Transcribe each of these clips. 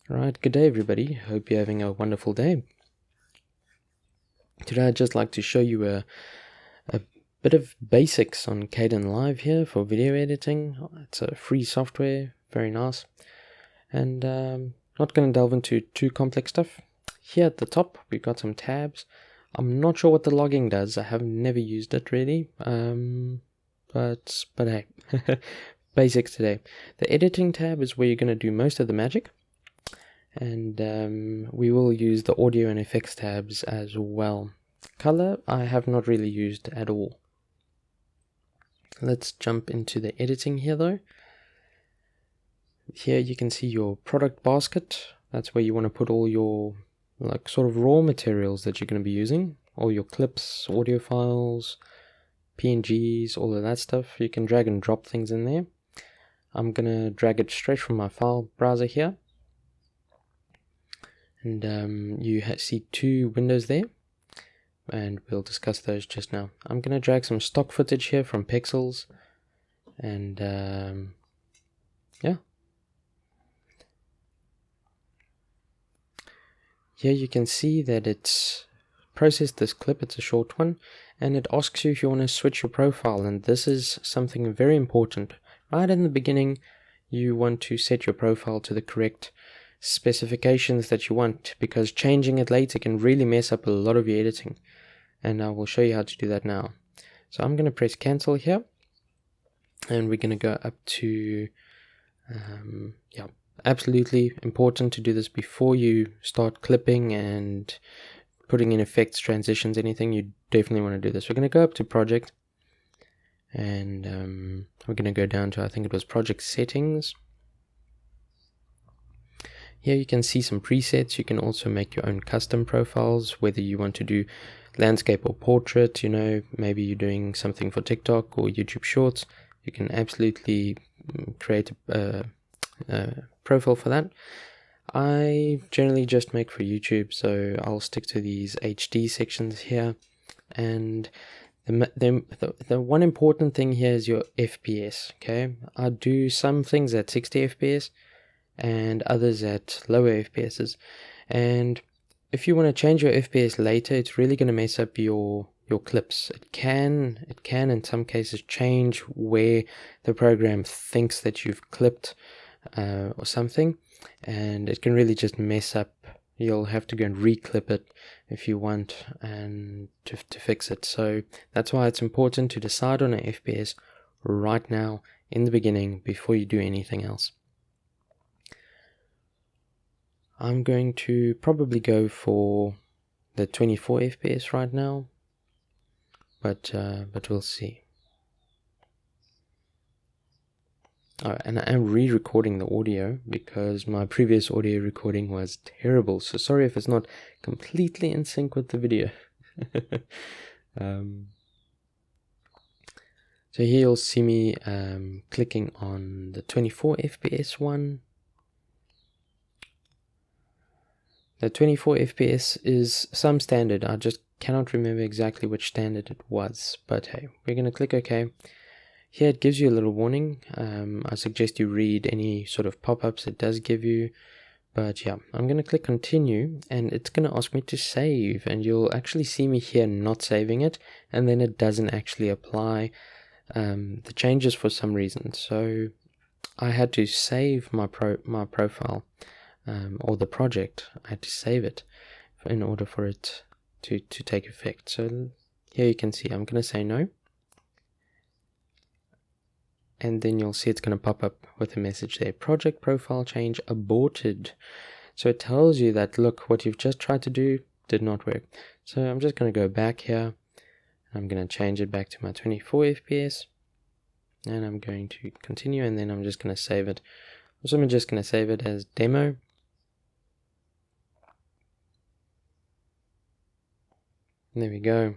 Right, good day everybody. Hope you're having a wonderful day. Today I'd just like to show you a bit of basics on Kdenlive here for video editing. It's a free software, very nice. And not going to delve into too complex stuff. Here at the top we've got some tabs. I'm not sure what the logging does. I have never used it really. But hey, basics today. The editing tab is where you're going to do most of the magic. And we will use the audio and effects tabs as well. Color I have not really used at all. Let's jump into the editing here though. Here you can see your product basket. That's where you want to put all your sort of raw materials that you're going to be using. All your clips, audio files, PNGs, all of that stuff. You can drag and drop things in there. I'm going to drag it straight from my file browser here. And you see two windows there, and we'll discuss those just now. I'm going to drag some stock footage here from Pixels, and yeah. Here you can see that it's processed this clip. It's a short one, and it asks you if you want to switch your profile, and this is something very important. Right in the beginning, you want to set your profile to the correct specifications that you want, because changing it later can really mess up a lot of your editing, and I will show you how to do that now. So I'm going to press cancel here, and we're going to go up to yeah, absolutely important to do this before you start clipping and putting in effects, transitions, anything. You definitely want to do this. We're going to go up to project, and we're going to go down to, I think it was project settings. Here you can see some presets. You can also make your own custom profiles, whether you want to do landscape or portrait. Maybe you're doing something for TikTok or YouTube Shorts. You can absolutely create a profile for that. I generally just make for YouTube, so I'll stick to these HD sections here. And the one important thing here is your FPS. Okay, I do some things at 60 FPS. And others at lower FPSs, and if you want to change your FPS later, it's really going to mess up your clips. It can in some cases change where the program thinks that you've clipped or something, and it can really just mess up. You'll have to go and reclip it if you want, and to fix it. So that's why it's important to decide on an FPS right now in the beginning before you do anything else. I'm going to probably go for the 24 FPS right now, but we'll see. Oh, and I am re-recording the audio because my previous audio recording was terrible, so sorry if it's not completely in sync with the video. So here you'll see me clicking on the 24 FPS one. The 24 FPS is some standard. I just cannot remember exactly which standard it was. But hey, we're going to click OK. Here it gives you a little warning. I suggest you read any sort of pop-ups it does give you. But yeah, I'm going to click continue, and it's going to ask me to save. And you'll actually see me here not saving it. And then it doesn't actually apply the changes for some reason. So I had to save my profile. Or the project. I had to save it in order for it to take effect. So here you can see I'm going to say no, and then you'll see it's going to pop up with a message there, project profile change aborted. So it tells you that, look, what you've just tried to do did not work. So I'm just going to go back here. I'm going to change it back to my 24 FPS, and I'm going to continue, and then I'm just going to save it. So I'm just going to save it as demo. There we go.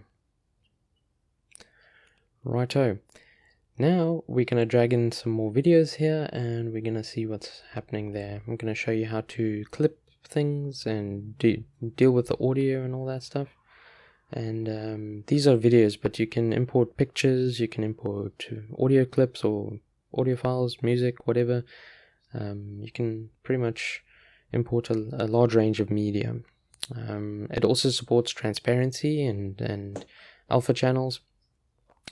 Righto. Now we're going to drag in some more videos here, and we're going to see what's happening there. I'm going to show you how to clip things and deal with the audio and all that stuff. And these are videos, but you can import pictures, you can import audio clips or audio files, music, whatever. You can pretty much import a large range of media. It also supports transparency and alpha channels.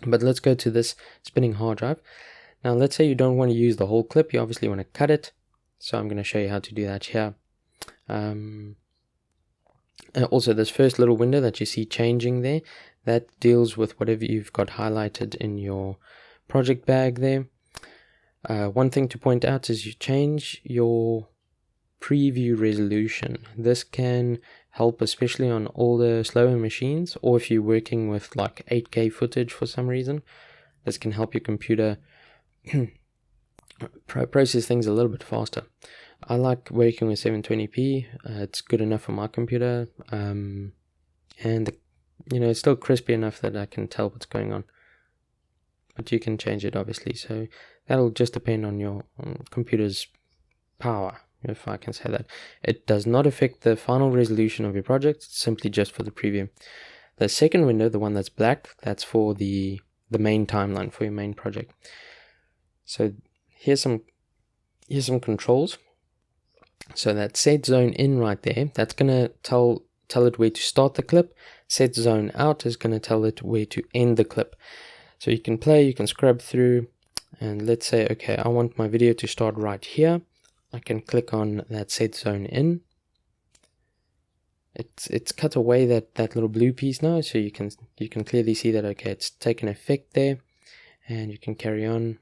But let's go to this spinning hard drive. Now let's say you don't want to use the whole clip, you obviously want to cut it. So I'm going to show you how to do that here. Also, this first little window that you see changing there, that deals with whatever you've got highlighted in your project bag there. One thing to point out is you change your preview resolution. This can help especially on older, slower machines, or if you're working with like 8K footage for some reason. This can help your computer process things a little bit faster. I like working with 720p. It's good enough for my computer, and it's still crispy enough that I can tell what's going on. But you can change it obviously, so that'll just depend on your computer's power, if I can say that. It does not affect the final resolution of your project, it's simply just for the preview. The second window, the one that's black, that's for the main timeline for your main project. So here's some controls. So that set zone in right there, that's gonna tell it where to start the clip. Set zone out is gonna tell it where to end the clip. So you can play, you can scrub through, and let's say, okay, I want my video to start right here. I can click on that set zone in. It's cut away that little blue piece now, so you can clearly see that, okay, it's taken effect there, and you can carry on.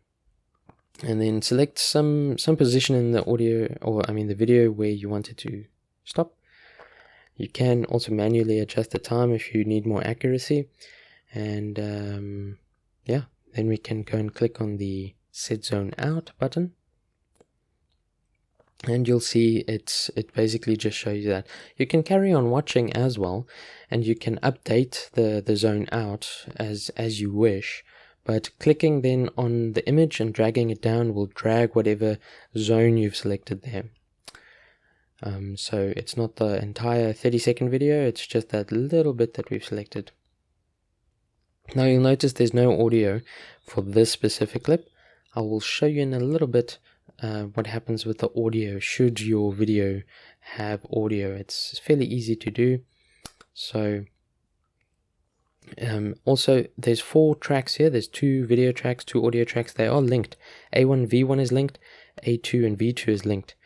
And then select some position in the audio, the video where you want it to stop. You can also manually adjust the time if you need more accuracy. And then we can go and click on the set zone out button. And you'll see it basically just shows you that. You can carry on watching as well, and you can update the zone out as you wish. But clicking then on the image and dragging it down will drag whatever zone you've selected there. So it's not the entire 30-second video, it's just that little bit that we've selected. Now you'll notice there's no audio for this specific clip. I will show you in a little bit what happens with the audio should your video have audio. It's fairly easy to do. So also there's 4 tracks here. There's 2 video tracks, 2 audio tracks. They are linked. A1 V1 is linked, A2 and V2 is linked.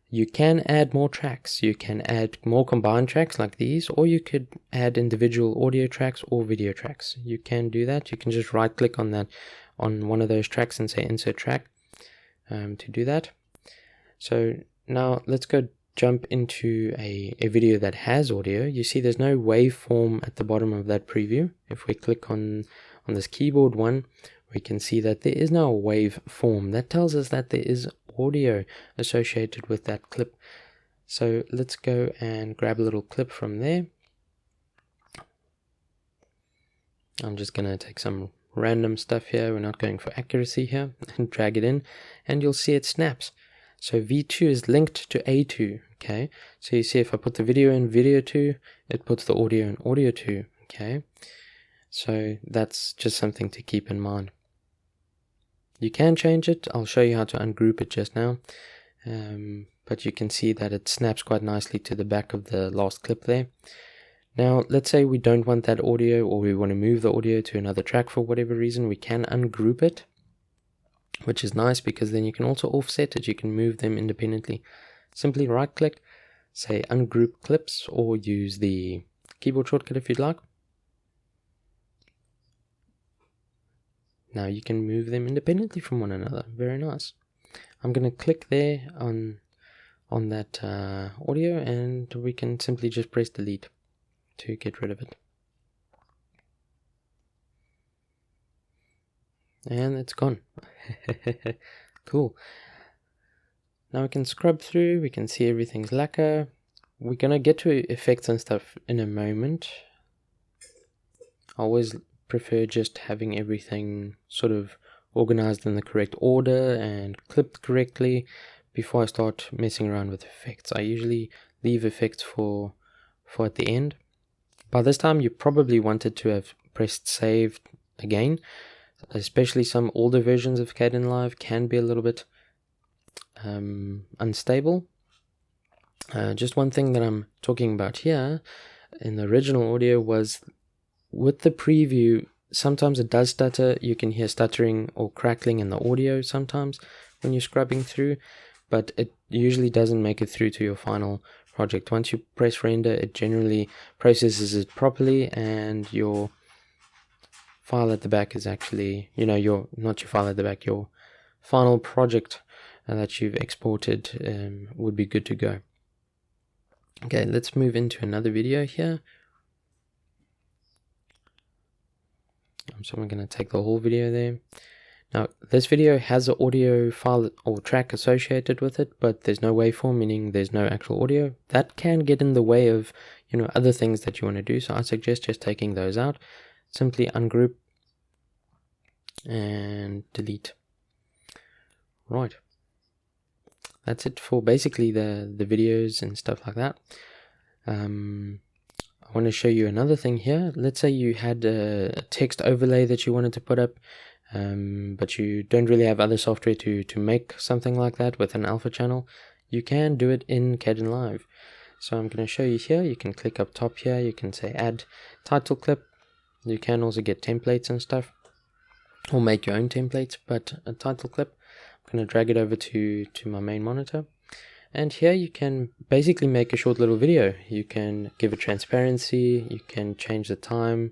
You can add more tracks. You can add more combined tracks like these, or you could add individual audio tracks or video tracks. You can do that. You can just right click on one of those tracks and say insert track to do that. So now let's go jump into a video that has audio. You see there's no waveform at the bottom of that preview. If we click on this keyboard one, we can see that there is no waveform. That tells us that there is audio associated with that clip. So let's go and grab a little clip from there. I'm just going to take some random stuff here. We're not going for accuracy here, and drag it in, and you'll see it snaps. So V2 is linked to A2. Okay, so you see if I put the video in video 2, it puts the audio in audio 2. Okay, so that's just something to keep in mind. You can change it. I'll show you how to ungroup it just now, but you can see that it snaps quite nicely to the back of the last clip there. Now let's say we don't want that audio, or we want to move the audio to another track for whatever reason. We can ungroup it, which is nice because then you can also offset it. You can move them independently. Simply right click, say ungroup clips, or use the keyboard shortcut if you'd like. Now you can move them independently from one another. Very nice. I'm going to click there on that audio, and we can simply just press delete to get rid of it. And it's gone. Cool. Now we can scrub through, we can see everything's lacquer. We're gonna get to effects and stuff in a moment. I always prefer just having everything sort of organized in the correct order and clipped correctly before I start messing around with effects. I usually leave effects for at the end. By this time you probably wanted to have pressed save again. Especially some older versions of Kdenlive can be a little bit unstable. Just one thing that I'm talking about here in the original audio was with the preview, sometimes it does stutter. You can hear stuttering or crackling in the audio sometimes when you're scrubbing through, but it usually doesn't make it through to your final project. Once you press render, it generally processes it properly, and your file at the back is actually, not your file at the back, your final project that you've exported would be good to go. Okay, let's move into another video here. So I'm going to take the whole video there. Now, this video has an audio file or track associated with it, but there's no waveform, meaning there's no actual audio. That can get in the way of, other things that you want to do. So I suggest just taking those out. Simply ungroup and delete. Right. That's it for basically the videos and stuff like that. I want to show you another thing here. Let's say you had a text overlay that you wanted to put up, but you don't really have other software to make something like that with an alpha channel. You can do it in Kdenlive. So I'm going to show you here. You can click up top here. You can say add title clip. You can also get templates and stuff, or make your own templates, but a title clip. I'm going to drag it over to my main monitor. And here you can basically make a short little video. You can give it transparency, you can change the time.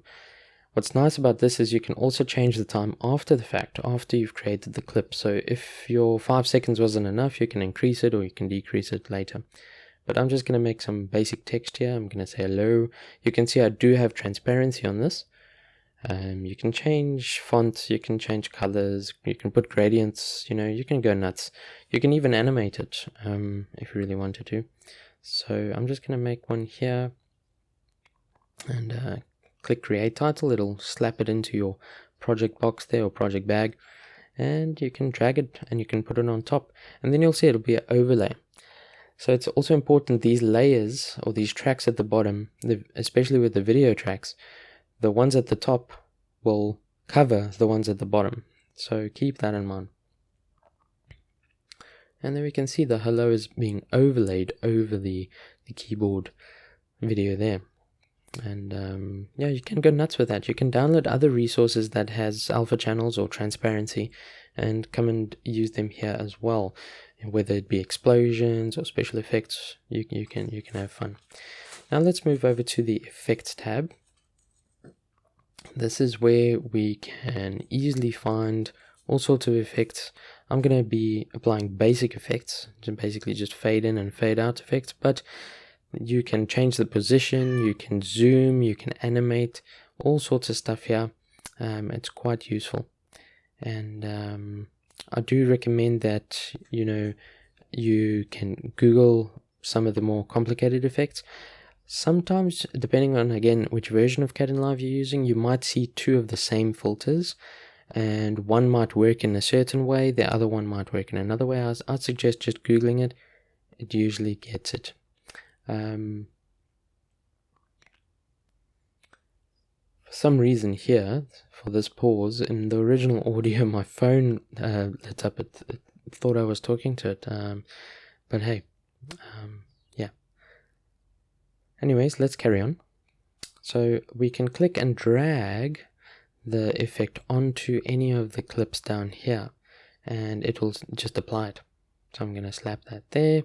What's nice about this is you can also change the time after the fact, after you've created the clip. So if your 5 seconds wasn't enough, you can increase it or you can decrease it later. But I'm just going to make some basic text here. I'm going to say hello. You can see I do have transparency on this. You can change fonts, you can change colors, you can put gradients, you can go nuts. You can even animate it if you really wanted to. So I'm just going to make one here and click create title. It'll slap it into your project box there, or project bag, and you can drag it and you can put it on top, and then you'll see it'll be an overlay. So it's also important, these layers or these tracks at the bottom, especially with the video tracks, the ones at the top will cover the ones at the bottom. So keep that in mind. And then we can see the hello is being overlaid over the keyboard video there. And yeah, you can go nuts with that. You can download other resources that has alpha channels or transparency and come and use them here as well. Whether it be explosions or special effects, you can have fun. Now let's move over to the effects tab. This is where we can easily find all sorts of effects. I'm going to be applying basic effects, basically just fade in and fade out effects, but you can change the position, you can zoom, you can animate, all sorts of stuff here. It's quite useful. And I do recommend that, you can Google some of the more complicated effects. Sometimes, depending on, again, which version of Kdenlive you're using, you might see two of the same filters, and one might work in a certain way, the other one might work in another way. I'd suggest just Googling it. It usually gets it. For some reason here, for this pause, in the original audio, my phone lit up. It thought I was talking to it, but hey, yeah. Anyways, let's carry on. So we can click and drag the effect onto any of the clips down here, and it will just apply it. So I'm going to slap that there.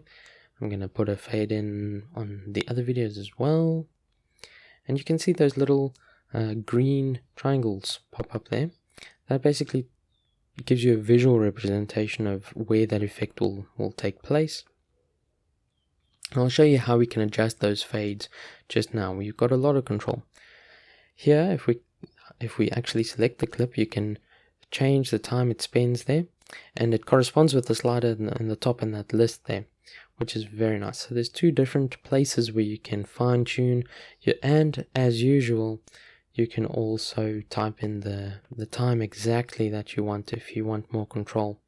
I'm going to put a fade in on the other videos as well. And you can see those little green triangles pop up there. That basically gives you a visual representation of where that effect will take place. I'll show you how we can adjust those fades just now. We've got a lot of control. Here, if we actually select the clip, you can change the time it spends there, and it corresponds with the slider in the top in that list there, which is very nice. So there's two different places where you can fine tune, and as usual, you can also type in the time exactly that you want if you want more control.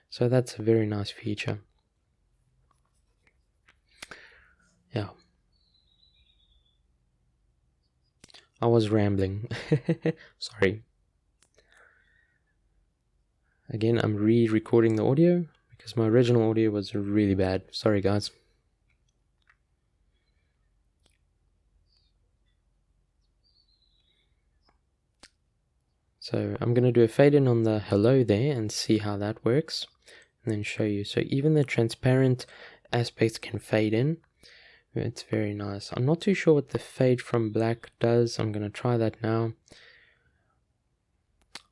So that's a very nice feature. Yeah. I was rambling. Sorry. Again, I'm re-recording the audio because my original audio was really bad. Sorry, guys. So I'm going to do a fade in on the hello there and see how that works, and then show you. So even the transparent aspects can fade in. It's very nice. I'm not too sure what the fade from black does. I'm going to try that now.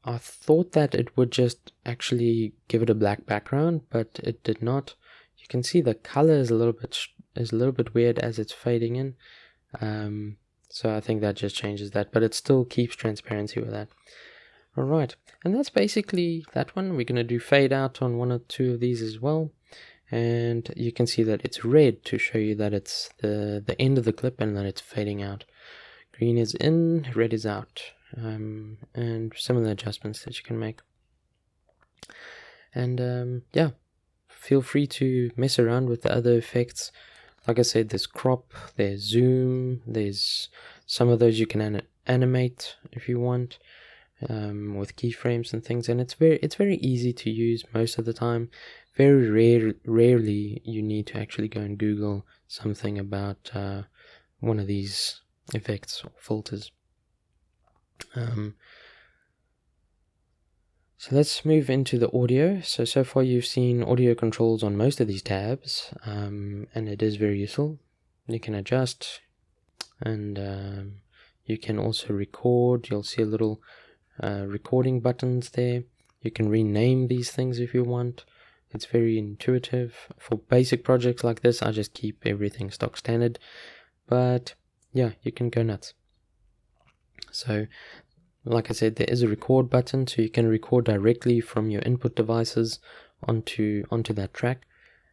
I thought that it would just actually give it a black background, but it did not. You can see the color is a little bit weird as it's fading in. So I think that just changes that, but it still keeps transparency with that. Alright, and that's basically that one. We're going to do fade out on one or two of these as well. And you can see that it's red to show you that it's the end of the clip and that it's fading out. Green is in, red is out. And some of the adjustments that you can make. And yeah, feel free to mess around with the other effects. Like I said, there's crop, there's zoom, there's some of those you can animate if you want, with keyframes and things, and it's very easy to use most of the time. Very rarely you need to actually go and Google something about one of these effects or filters. So let's move into the audio. So far you've seen audio controls on most of these tabs, and it is very useful. You can adjust, and you can also record. You'll see a little recording buttons there. You can rename these things if you want. It's very intuitive. For basic projects like this, I just keep everything stock standard, but yeah, you can go nuts. So like I said, there is a record button, so you can record directly from your input devices onto that track.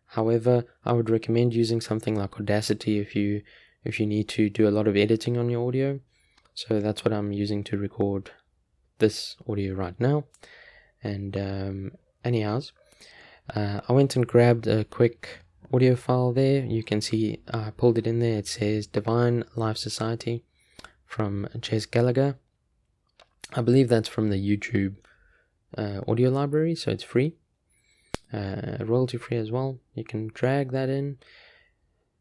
However, I would recommend using something like Audacity if you need to do a lot of editing on your audio. So that's what I'm using to record this audio right now. And anyhows, I went and grabbed a quick audio file there. You can see I pulled it in there. It says Divine Life Society from Jez Gallagher. I believe that's from the YouTube audio library, so it's free, royalty free as well. You can drag that in,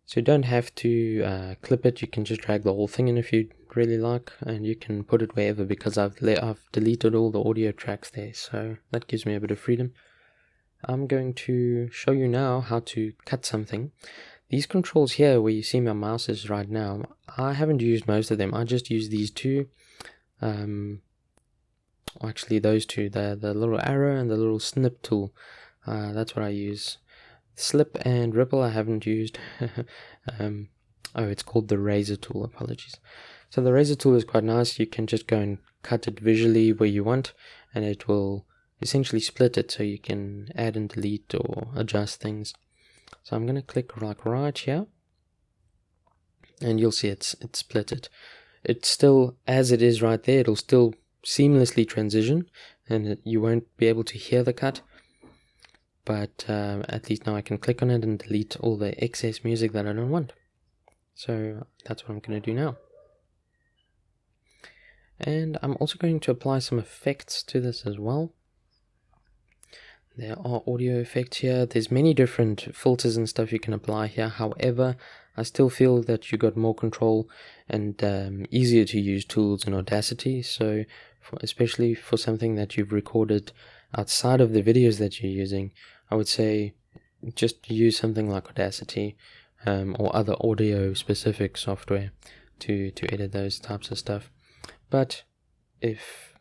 so you don't have to clip it. You can just drag the whole thing in if you really like, and you can put it wherever, because I've deleted all the audio tracks there, so that gives me a bit of freedom. I'm going to show you now how to cut something. These controls here where you see my mouse is right now, I haven't used most of them. I just use these two. Actually those two, the little arrow and the little snip tool, that's what I use. Slip and ripple I haven't used. Oh, it's called the razor tool, apologies. So the razor tool is quite nice. You can just go and cut it visually where you want, and it will essentially split it, so you can add and delete or adjust things. So I'm going to click like right here, and you'll see it's split it. It's still, as it is right there, it'll still seamlessly transition, and you won't be able to hear the cut, but at least now I can click on it and delete all the excess music that I don't want. So that's what I'm going to do now. And I'm also going to apply some effects to this as well. There are audio effects here. There's many different filters and stuff you can apply here. However, I still feel that you got more control and easier to use tools in Audacity. So especially for something that you've recorded outside of the videos that you're using, I would say just use something like Audacity or other audio specific software to edit those types of stuff. But if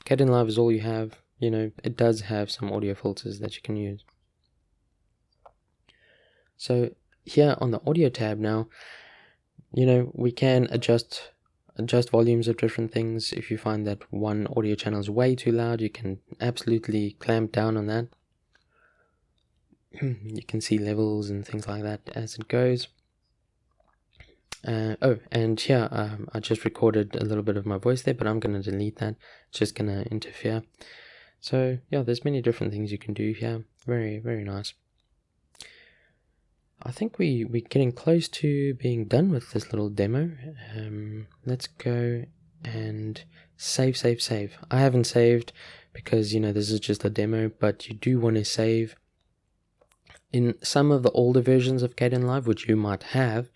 Kdenlive is all you have, you know, it does have some audio filters that you can use. So here on the audio tab now, you know, we can adjust volumes of different things. If you find that one audio channel is way too loud, you can absolutely clamp down on that. You can see levels and things like that as it goes. Oh, and here I just recorded a little bit of my voice there, but I'm going to delete that. It's just going to interfere. So yeah, there's many different things you can do here. Very, very nice. I think we're getting close to being done with this little demo. Let's go and save. I haven't saved because, you know, this is just a demo, but you do want to save. In some of the older versions of Kdenlive, which you might have,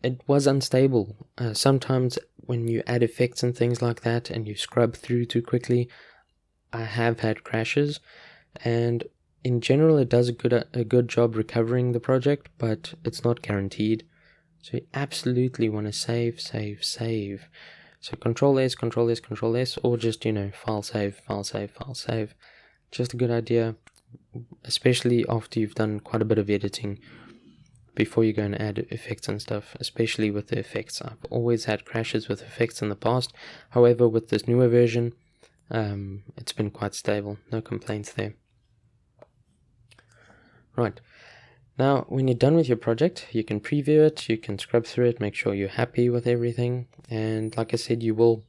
it was unstable. Sometimes when you add effects and things like that and you scrub through too quickly, I have had crashes, and in general it does a good job recovering the project, but it's not guaranteed. So you absolutely want to save. So Control S, Control S, Control S, or just, file save. Just a good idea, especially after you've done quite a bit of editing, before you go and add effects and stuff, especially with the effects. I've always had crashes with effects in the past. However, with this newer version, it's been quite stable. No complaints there. Right. Now, when you're done with your project, you can preview it, you can scrub through it, make sure you're happy with everything. And like I said, you will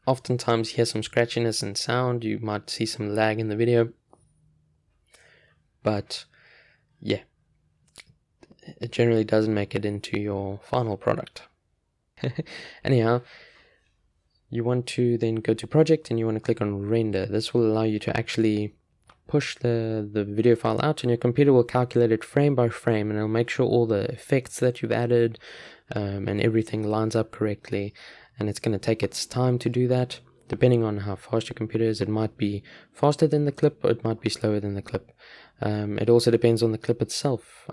oftentimes hear some scratchiness in sound. You might see some lag in the video. But yeah, it generally doesn't make it into your final product. Anyhow, you want to then go to project and you want to click on render. This will allow you to actually push the video file out, and your computer will calculate it frame by frame, and it'll make sure all the effects that you've added and everything lines up correctly. And it's going to take its time to do that. Depending on how fast your computer is, it might be faster than the clip or it might be slower than the clip. It also depends on the clip itself.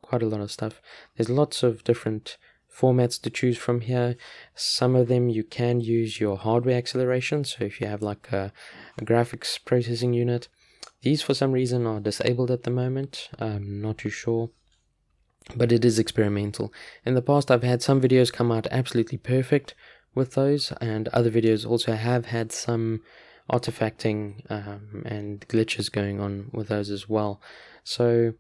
Quite a lot of stuff. There's lots of different formats to choose from here. Some of them you can use your hardware acceleration. So if you have like a graphics processing unit, these for some reason are disabled at the moment. I'm not too sure, but it is experimental. In the past, I've had some videos come out absolutely perfect with those, and other videos also have had some artifacting and glitches going on with those as well. So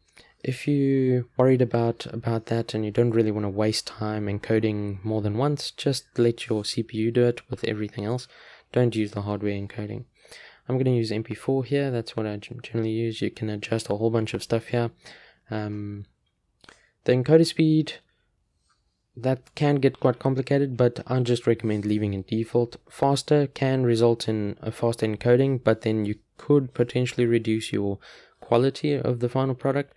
if you're worried about that and you don't really want to waste time encoding more than once, just let your CPU do it with everything else. Don't use the hardware encoding. I'm going to use MP4 here. That's what I generally use. You can adjust a whole bunch of stuff here. The encoder speed, that can get quite complicated, but I just recommend leaving it default. Faster can result in a faster encoding, but then you could potentially reduce your quality of the final product.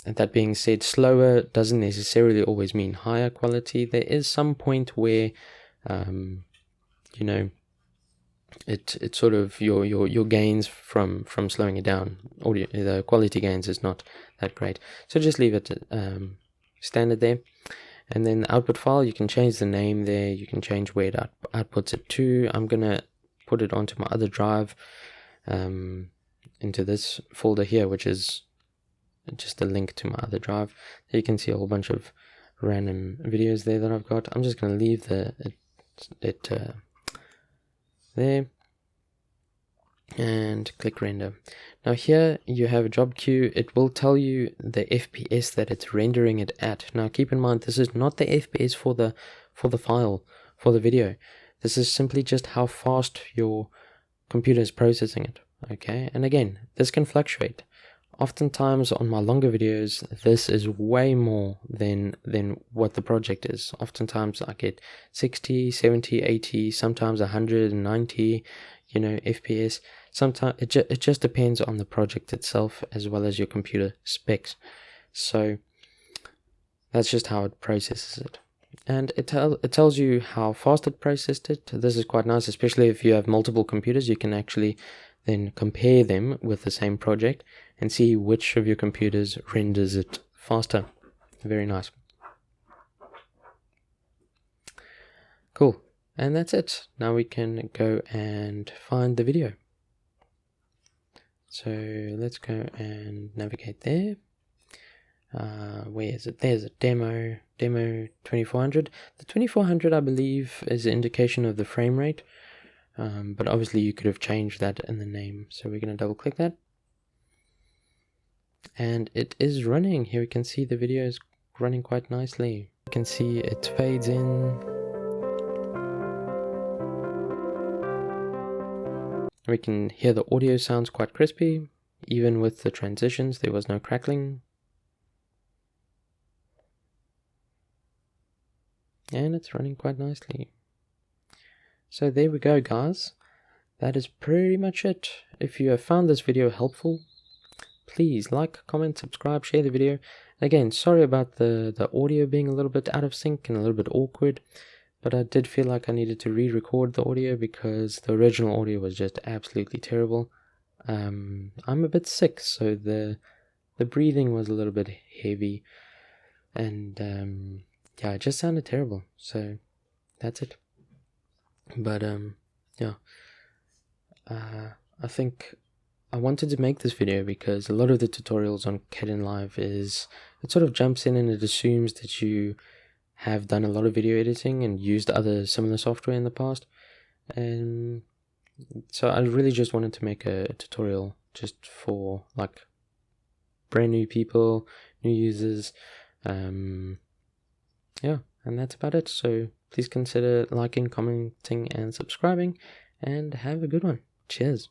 And that being said, slower doesn't necessarily always mean higher quality. There is some point where, it sort of your gains from slowing it down, audio, the quality gains is not that great. So just leave it standard there. And then the output file, you can change the name there. You can change where it outputs it to. I'm going to put it onto my other drive, into this folder here, which is just a link to my other drive. You can see a whole bunch of random videos there that I've got. I'm just going to leave it there and click render. Now here you have a job queue. It will tell you the FPS that it's rendering it at. Now keep in mind, this is not the FPS for the file, for the video. This is simply just how fast your computer is processing it. Okay, and again, this can fluctuate. Oftentimes on my longer videos, this is way more than what the project is. Oftentimes I get 60, 70, 80, sometimes 190, FPS. Sometimes it just depends on the project itself as well as your computer specs. So that's just how it processes it. And it tells you how fast it processed it. This is quite nice, especially if you have multiple computers. You can actually then compare them with the same project and see which of your computers renders it faster. Very nice. Cool. And that's it. Now we can go and find the video. So let's go and navigate there. Where is it? There's a demo 2400. The 2400, I believe, is an indication of the frame rate. But obviously you could have changed that in the name. So we're going to double click that. And it is running. Here we can see the video is running quite nicely. You can see it fades in. We can hear the audio sounds quite crispy. Even with the transitions, there was no crackling. And it's running quite nicely. So there we go, guys. That is pretty much it. If you have found this video helpful, please like, comment, subscribe, share the video. Again, sorry about the audio being a little bit out of sync and a little bit awkward, but I did feel like I needed to re-record the audio because the original audio was just absolutely terrible. I'm a bit sick, so the breathing was a little bit heavy, and yeah, it just sounded terrible. So that's it. But yeah, I think I wanted to make this video because a lot of the tutorials on Kdenlive it sort of jumps in and it assumes that you have done a lot of video editing and used other similar software in the past, and so I really just wanted to make a tutorial just for like brand new people, new users, yeah, and that's about it. So please consider liking, commenting, and subscribing, and have a good one. Cheers.